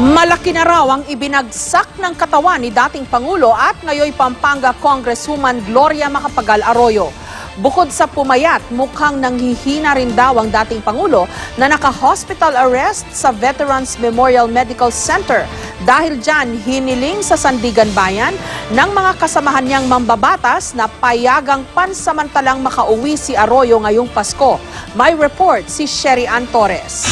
Malaki na raw ang ibinagsak ng katawan ni dating Pangulo at ngayoy Pampanga Congresswoman Gloria Macapagal Arroyo. Bukod sa pumayat, mukhang nanghihina rin daw ang dating Pangulo na naka-hospital arrest sa Veterans Memorial Medical Center. Dahil dyan, hiniling sa Sandigan Bayan ng mga kasamahan niyang mambabatas na payagang pansamantalang makauwi si Arroyo ngayong Pasko. May report si Sherry Ann Torres.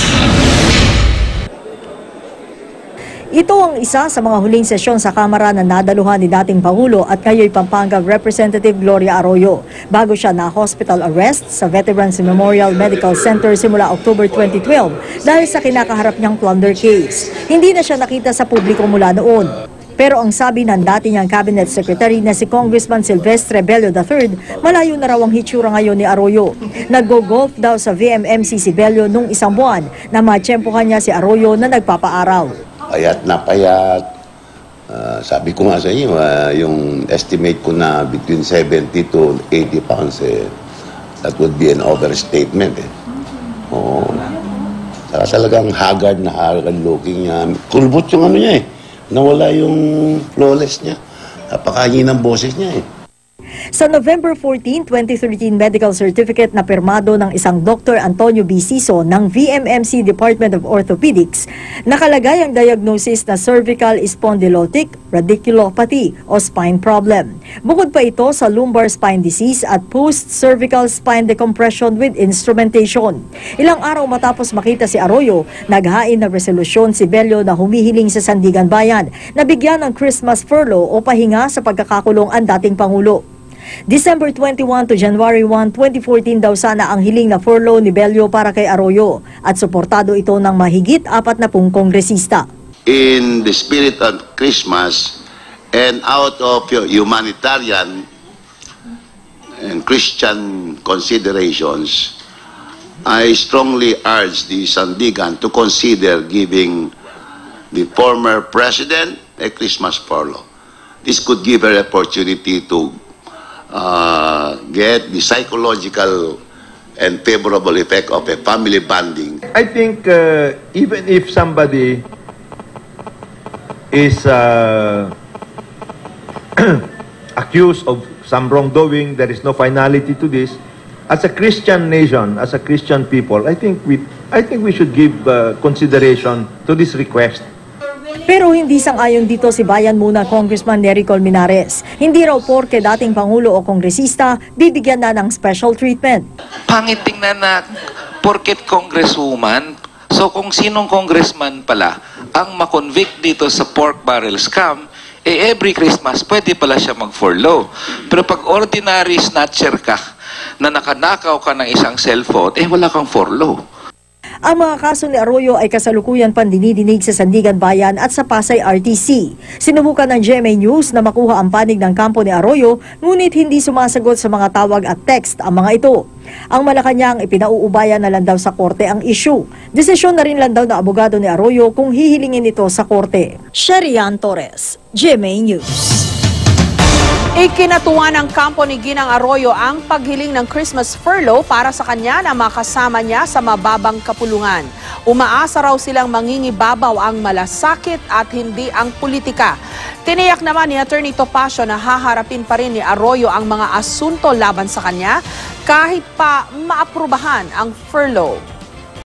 Ito ang isa sa mga huling sesyon sa Kamara na nadaluhan ni dating Pangulo at ngayon Pampanga Representative Gloria Arroyo bago siya na-hospital arrest sa Veterans Memorial Medical Center simula October 2012 dahil sa kinakaharap niyang plunder case. Hindi na siya nakita sa publiko mula noon. Pero ang sabi ng dati niyang Cabinet Secretary na si Congressman Silvestre Bello III, malayo na raw ang hitsura ngayon ni Arroyo. Nag-golf daw sa VMMC si Bello nung isang buwan na matsyempohan niya si Arroyo na nagpapaaraw. Payat na payat. Sabi ko nga sa inyo, yung estimate ko na between 70 to 80 pounds, that would be an overstatement. Oo. Saka talagang haggard looking niya. Kulbot yung ano niya Nawala yung flawless niya. Napakahin ng boses niya Sa November 14, 2013 medical certificate na pirmado ng isang Dr. Antonio B. Siso ng VMMC Department of Orthopedics, nakalagay ang diagnosis na cervical spondylotic radiculopathy o spine problem. Bukod pa ito sa lumbar spine disease at post-cervical spine decompression with instrumentation. Ilang araw matapos makita si Arroyo, naghain na resolusyon si Bello na humihiling sa Sandigan Bayan na bigyan ng Christmas furlough o pahinga sa pagkakakulong ang dating Pangulo. December 21 to January 1, 2014 daw sana ang hiling na furlough ni Bello para kay Arroyo at suportado ito ng mahigit 40 kongresista. In the spirit of Christmas and out of humanitarian and Christian considerations, I strongly urge the Sandigan to consider giving the former president a Christmas furlough. This could give her opportunity to get the psychological and favorable effect of a family bonding. I think even if somebody is accused of some wrongdoing, there is no finality to this. As a Christian nation, as a Christian people, I think we should give consideration to this request. Pero hindi sang-ayon dito si Bayan Muna Congressman Nery Colmenares. Hindi raw porke dating Pangulo o kongresista, bibigyan na ng special treatment. Pangit tingnan na porket congresswoman, so kung sinong congressman pala ang makonvict dito sa pork barrel scam, every Christmas pwede pala siya mag-furlough. Pero pag ordinary snatcher ka, na nakanakaw ka ng isang cellphone, wala kang furlough. Ang mga kaso ni Arroyo ay kasalukuyan pandinidinig sa Sandigan Bayan at sa Pasay RTC. Sinubukan ng GMA News na makuha ang panig ng kampo ni Arroyo, ngunit hindi sumasagot sa mga tawag at text ang mga ito. Ang Malacanang ipinauubayan na lang daw sa korte ang issue. Desisyon na rin lang daw na abogado ni Arroyo kung hihilingin ito sa korte. Sherry Ann Torres, GMA News. Ikinatuwa ng kampo ni Ginang Arroyo ang paghiling ng Christmas furlough para sa kanya na makasama niya sa mababang kapulungan. Umaasa raw silang mangingibabaw ang malasakit at hindi ang politika. Tiniyak naman ni Attorney Topacio na haharapin pa rin ni Arroyo ang mga asunto laban sa kanya kahit pa maaprubahan ang furlough.